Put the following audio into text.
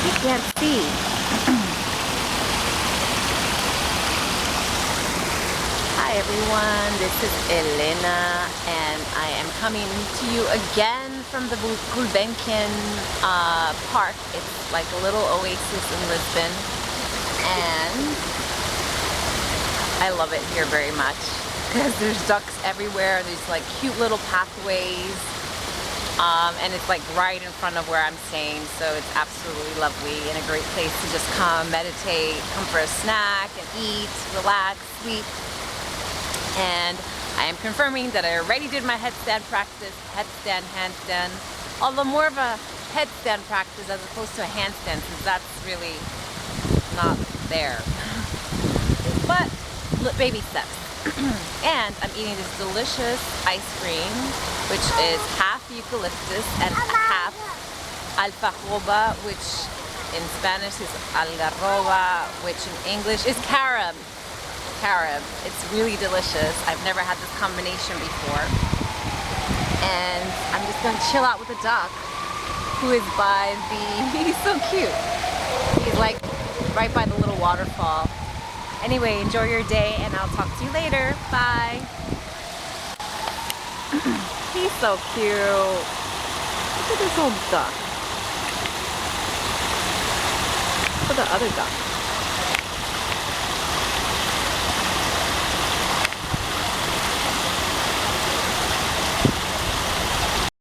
You can't see. Hi everyone, this is Elena and I am coming to you again from the Gulbenkian park. It's like a little oasis in Lisbon and I love it here very much because there's ducks everywhere. There's like cute little pathways and it's like right in front of where I'm staying, so it's absolutely lovely and a great place to just come meditate, come for a snack and eat, relax, sleep. And I am confirming that I already did my headstand practice, headstand, handstand, although more of a headstand practice as opposed to a handstand since that's really not there. But baby steps. And I'm eating this delicious ice cream, which is half eucalyptus and half alfaroba, which in Spanish is algarroba, which in English is carob. It's really delicious. I've never had this combination before. And I'm just going to chill out with the duck, who is by the, he's so cute. He's like right by the little waterfall. Anyway, enjoy your day and I'll talk to you later. Bye. He's so cute. Look at this old duck. Look at the other duck.